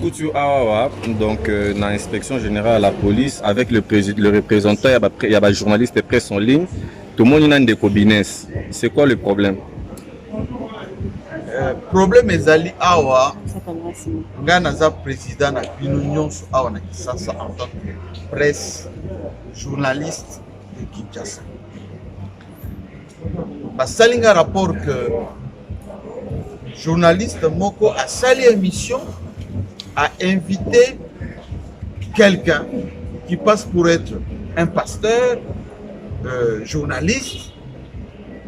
Kutu Awawa, donc dans l'inspection générale à la police, avec le représentant, il y a des journalistes presse en ligne, tout le monde a des business. C'est quoi le problème? Problème ezali awa nga naza président na bino nyonso awa na Kisasa en tant que presse journaliste de Kinshasa. Basali nga rapport que journaliste moko a sali émission a invité quelqu'un qui passe pour être un pasteur, journaliste.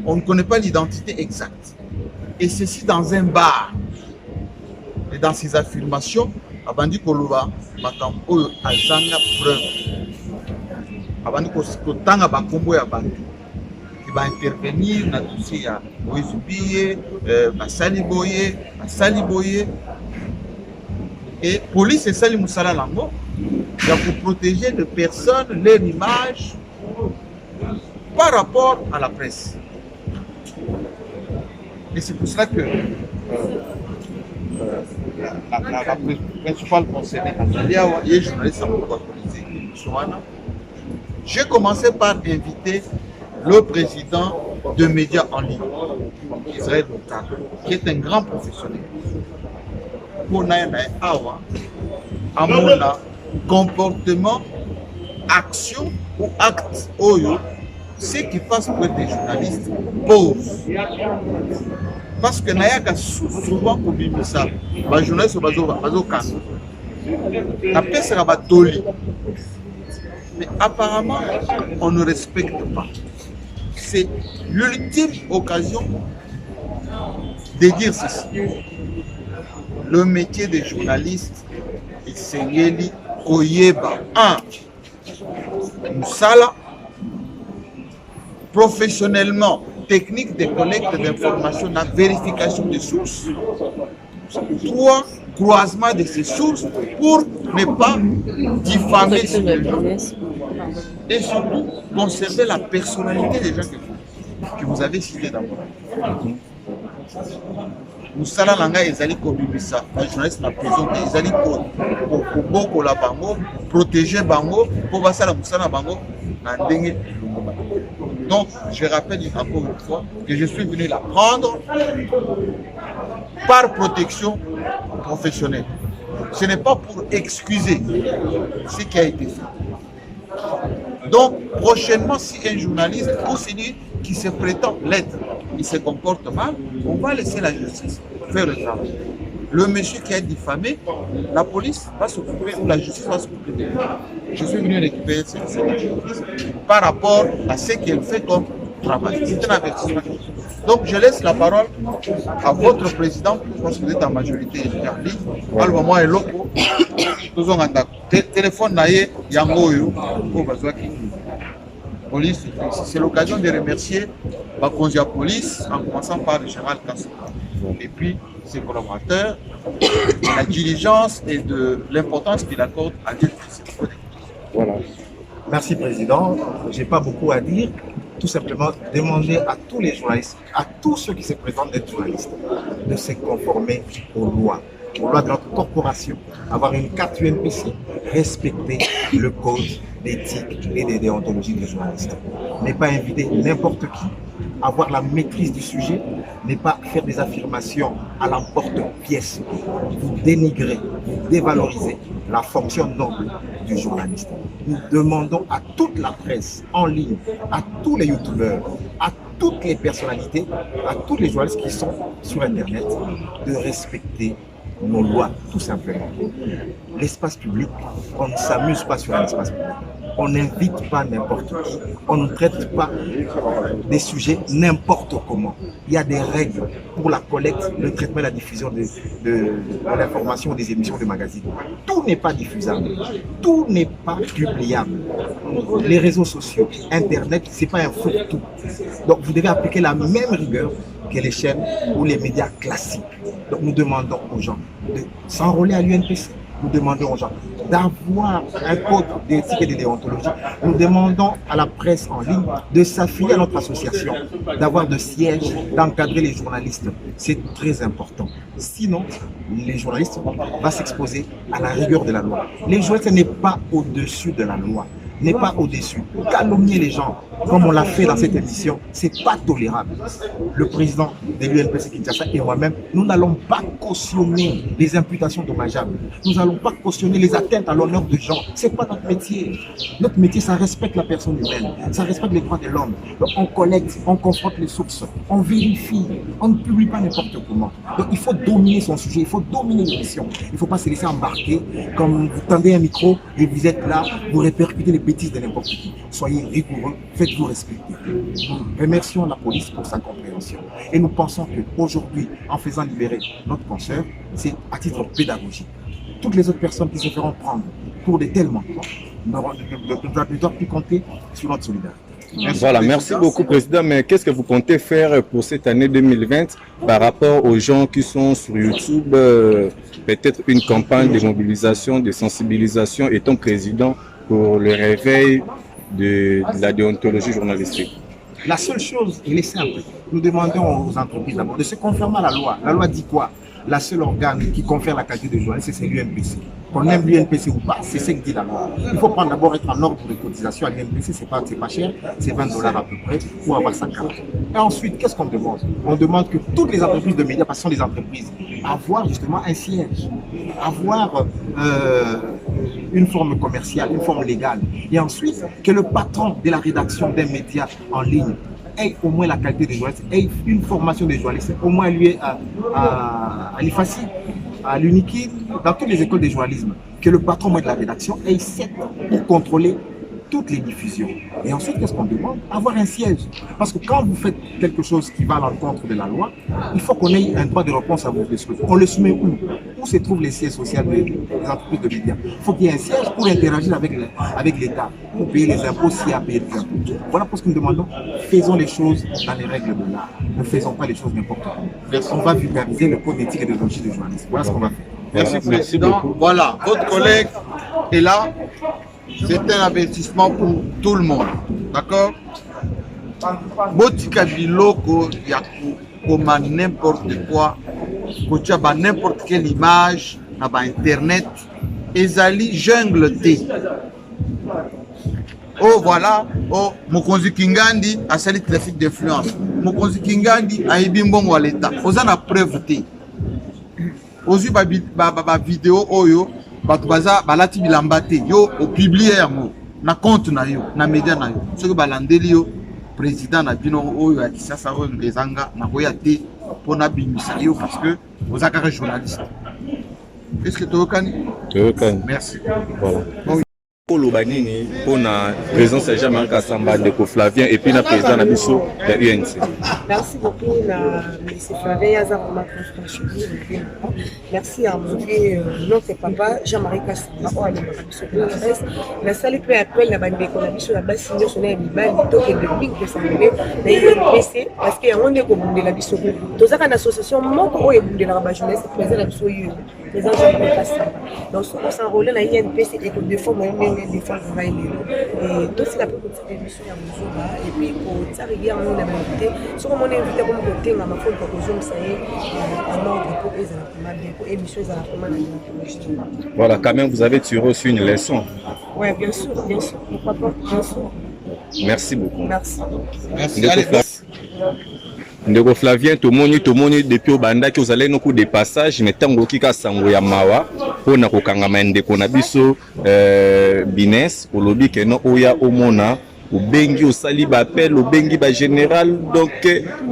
On ne connaît pas l'identité exacte. Et ceci dans un bar. Et dans ses affirmations, Abandi Koloba, Makambo Oyo Azanga preuve. Abandi Kotanga Bakombo ya Bantu. Qui va intervenir dans le dossier à Moïse Biye, Basali Boye. Et police et Sali Moussala Lango, pour protéger les personnes, leur image, par rapport à la presse. Et c'est pour cela que la principale concernée, et journaliste j'ai commencé par inviter le président de médias en ligne, Israël Local, qui est un grand professionnel. Pour Awa, à mon comportement, action ou acte, ce qui passe pour des journalistes pose. Parce que Nayaka souvent comme ça, les journalistes sont la presse est toli. Mais apparemment, on ne respecte pas. C'est l'ultime occasion de dire ceci. Le métier de journaliste est Sengeli Koyeba. Moussala, professionnellement, technique de collecte d'informations, la vérification des sources. 3, croisement de ces sources pour ne pas diffamer sur les gens. Et surtout, conserver la personnalité des gens que vous avez cités d'abord. Moussala Langa ezali kobimisa ba journaliste na prison ezali ko la bango protéger bango pour basala Moussala bango na ndenge. Donc je rappelle encore une fois que je suis venu la prendre par protection professionnelle. Ce n'est pas pour excuser ce qui a été fait. Donc prochainement, si un journaliste ou celui qui se prétend l'être, il se comporte mal, on va laisser la justice faire le travail. Le monsieur qui a diffamé, la police va s'occuper ou la justice va s'occuper de lui. Je suis venu récupérer cette justice par rapport à ce qu'elle fait comme travail. C'est un avertissement. Donc je laisse la parole à votre président, parce que vous êtes en majorité établie. Alors moi et l'autre, nous avons un téléphone naïe, Yango, police. C'est l'occasion de remercier la police, en commençant par le général Kassou. Et puis ses collaborateurs, la diligence et de l'importance qu'il accorde à l'île. Voilà. Merci Président. Je n'ai pas beaucoup à dire. Tout simplement demander à tous les journalistes, à tous ceux qui se présentent d'être journalistes, de se conformer aux lois de notre corporation, avoir une carte UNPC, respecter le code d'éthique et de déontologie des journalistes. Ne pas inviter n'importe qui, avoir la maîtrise du sujet, ne pas faire des affirmations à l'emporte-pièce, vous dénigrer, vous dévaloriser la fonction noble du journaliste. Nous demandons à toute la presse en ligne, à tous les youtubeurs, à toutes les personnalités, à tous les journalistes qui sont sur Internet, de respecter nos lois, tout simplement. L'espace public, on ne s'amuse pas sur un espace public. On n'invite pas n'importe qui, on ne traite pas des sujets n'importe comment. Il y a des règles pour la collecte, le traitement et la diffusion de l'information des émissions de magazines. Tout n'est pas diffusable, tout n'est pas publiable. Les réseaux sociaux, Internet, ce n'est pas un fourre-tout. Donc vous devez appliquer la même rigueur que les chaînes ou les médias classiques. Donc nous demandons aux gens de s'enrôler à l'UNPC. Nous demandons aux gens d'avoir un code d'éthique et de déontologie. Nous demandons à la presse en ligne de s'affilier à notre association, d'avoir de sièges, d'encadrer les journalistes. C'est très important. Sinon, les journalistes vont s'exposer à la rigueur de la loi. Les journalistes n'est pas au-dessus de la loi, n'est pas au-dessus. Calomnier les gens, comme on l'a fait dans cette émission, c'est pas tolérable. Le président de l'UNPC Kinshasa et moi-même, nous n'allons pas cautionner les imputations dommageables. Nous n'allons pas cautionner les atteintes à l'honneur de gens. C'est pas notre métier. Notre métier, ça respecte la personne humaine, ça respecte les droits de l'homme. Donc on collecte, on confronte les sources, on vérifie, on ne publie pas n'importe comment. Donc il faut dominer son sujet, il faut dominer l'émission. Il ne faut pas se laisser embarquer comme vous tendez un micro et vous êtes là, vous répercutez les bêtises de n'importe qui. Soyez rigoureux, faites-vous respecter. Nous remercions la police pour sa compréhension. Et nous pensons qu'aujourd'hui, en faisant libérer notre consoeur, c'est à titre pédagogique. Toutes les autres personnes qui se feront prendre pour de tels manquements ne doivent plus compter sur notre solidarité. Merci beaucoup, Président. Mais qu'est-ce que vous comptez faire pour cette année 2020 par rapport aux gens qui sont sur YouTube? Peut-être une campagne de mobilisation, de sensibilisation, étant président pour le réveil de la déontologie journalistique. La seule chose, il est simple. Nous demandons aux entreprises d'abord de se conformer à la loi. La loi dit quoi? La seule organe qui confère la qualité de journaliste, c'est l'UNPC. Qu'on aime l'UNPC ou pas, c'est ce que dit la loi. Il faut prendre d'abord être en ordre de cotisation à l'UNPC, c'est pas cher, c'est $20 à peu près pour avoir sa carte. Et ensuite, qu'est-ce qu'on demande? On demande que toutes les entreprises de médias, parce que ce sont des entreprises, avoir justement un siège, avoir une forme commerciale, une forme légale. Et ensuite, que le patron de la rédaction d'un média en ligne ait au moins la qualité de journaliste, ait une formation de journaliste, au moins lui à l'IFACI, à l'UNIKI, dans toutes les écoles de journalisme, que le patron de la rédaction ait 7 pour contrôler toutes les diffusions. Et ensuite, qu'est-ce qu'on demande? Avoir un siège. Parce que quand vous faites quelque chose qui va à l'encontre de la loi, il faut qu'on ait un droit de réponse à vous. On le soumet où? Où se trouvent les sièges sociaux des entreprises de médias? Il faut qu'il y ait un siège pour interagir avec l'État, pour payer les impôts s'il y a à payer les impôts. Voilà pour ce que nous demandons. Faisons les choses dans les règles de l'art. Ne faisons pas les choses n'importe comment. On va vulgariser le code d'éthique et de déontologie des journalistes. Voilà ce qu'on va faire. Merci beaucoup. Voilà, votre collègue est là. C'est un avertissement pour tout le monde. D'accord? Botika biloko ya koma n'importe quoi, kotia ba n'importe quelle image na ba internet, ezali jungle te. Oh voilà, oh Mokonzi Kingandi a sali trafic d'influence. Mokonzi Kingandi a yebi mbongo wa l'État. Oza na preuve te. Ozu ba vidéo oyo bato baza balati bilamba te yo opublie yango na compte na yo na média na yo soki balandeli yo président na bino oyo ya Kisasa oyo ezanga na koya te mpona bimisa yo parce que oza kaka journaliste. Est-ce que toyokani? Merci. Voilà. Koloba nini pona présence ya Jean-Marie Kassamba ndeko Flavien et puis na président na biso ya UNC. Merci beaucoup na monsieur Flavien Yaza pour ma franchement. Merci à mon notre papa Jean-Marie Kassamba pour aller na biso pour la presse. La salle peut appel na bandeko na biso na basi nyonso na mibali to ke de big de sangle na UNPC parce que yango ndeko bundela biso. Tozaka na association moko oyo bundela ba journaliste président na biso yo. Les Jean-Marie Kassamba. Donc on s'enrôle na UNPC et qu'on défend des fois et tout ce qui a pu continuer l'émission à Mouzoba et puis pour ça régulièrement on a invité sur mon invité comme côté ma foi pour que je ça y est en ordre pour les émissions à la commande. Voilà, quand même vous avez tiré aussi une leçon. Oui, bien sûr, pourquoi pas, bien sûr. Merci beaucoup. Merci. Ndeko Flavien tomoni depuis au banda ki ozalaki no coup de passage mais tango kika sango ya mawa pona ko kangama ndeko na biso business olobi ke no oya omona obengi osali ba appel obengi ba général donc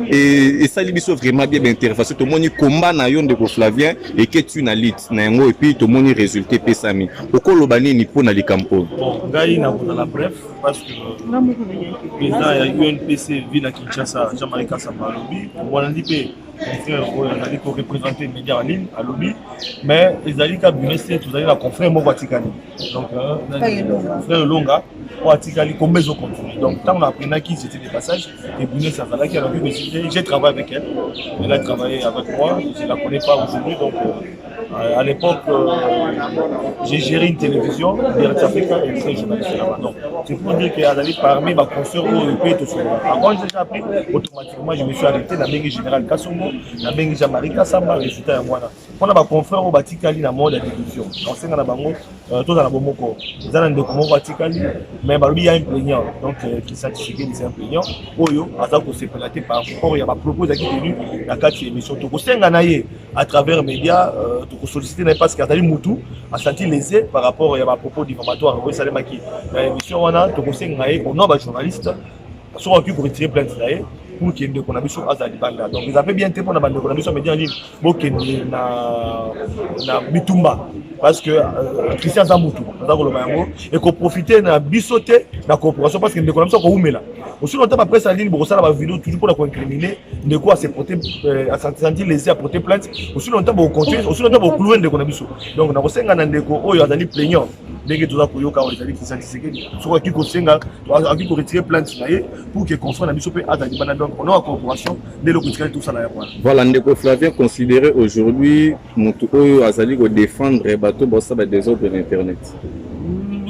et sali biso vraiment bien interface tomoni combat na yo ndeko Flavien et que tu na lit na ngo et puis tomoni résultat pesami okoloba nini pona likampo bon ngai na la bref parce que président ya UNPC ville à Kinshasa Jean-Marie Kassamba lobby on dit que mon frère on a pour représenter les médias en ligne à lobby mais les alika bimester tous allez la confrère mo Vatikani donc frère Longa Vatikani comme besoin continue donc tant on a appris qui c'était des passages et bimester ça là qui a j'ai travaillé avec elle a travaillé avec moi je la connais pas aujourd'hui donc À l'époque, j'ai géré une télévision, Direct Africa, et j'étais journaliste là-bas. Donc, c'est pour dire qu'il y a parmi ma consoeur européenne tout ça. Quand j'ai déjà appris, automatiquement, je me suis arrêté dans le général Kassongo, dans le Jean-Marie Kassamba, et c'était un mois. On a ma confrère au Batikali dans le monde de la télévision. On sait qu'on a tout dans la Bomoko. Ils ont un document Batikali, mais il y a un plaignant, donc qui s'attire c'est un plaignant. Oyo, à ça qu'on s'est présenté par rapport, il y a ma proposition qui est venue dans 4 émissions. Tout à travers les médias, tout sollicité parce qu'il y a Moutou a senti lésé par rapport à ma propos diffamatoire. Oui, ça m'a qui l'émission on a tout on a journaliste soit qui pour retirer plainte pour qu'il y ait une connexion à Zalibanda. Donc ils avaient bien été pour la bande de connexion média en ligne pour qu'il y ait na Bitumba parce que Christian Zamoutou et qu'on profitait de la bisoté de la corporation parce qu'il y a une connexion qu'on met là. Aussi longtemps après sa ligne, pour ça la vidéo toujours pour la incriminer, de quoi c'est porter à sentir lésé à porter plainte. Aussi longtemps pour continuer, aussi longtemps pour clouer de connexion. Donc on a aussi un ndeko oh il y a des plaignants. Dès que tout ça pour yoka on les a dit qui s'antiséqué. Sur qui conseille à qui retirer plainte pour que confrère na biso pe Azalibanda. Donc on a une corporation dès le coup tout ça là. Voilà, ndeko Flavien considéré aujourd'hui mutu oyo azali ko défendre bateau bossa ba désordre de internet.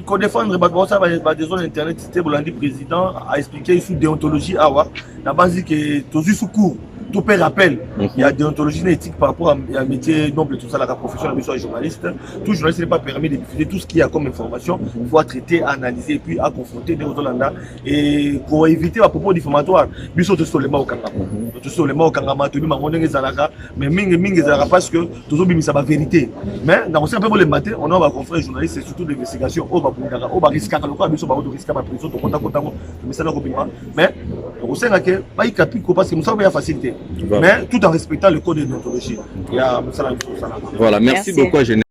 Qu'on défendre des zones internet, c'était le président a expliqué sous déontologie awa la base que tous sous cours tout père rappel il y a déontologie éthique par rapport à un métier noble tout ça la profession de mission journaliste. Tout journaliste n'est pas permis de diffuser tout ce qu'il y a comme information, il faut traiter, analyser et puis à confronter des Hollandais et pour éviter à propos diffamatoire biso tout seulement au Kangama tout seulement au Kangama tout le monde ezalaka mais mingi ezalaka parce que toujours bimisa ba vérité mais dans aussi un peu le matin on a confrère journaliste c'est surtout d'investigation au babundaka au risque ka lokwa biso ba risque ba prison to konta mais ça na kobima mais au sein que ba ikapiko parce que nous savons facilité. Voilà. Mais tout en respectant le code de déontologie. Voilà, merci beaucoup à Genève.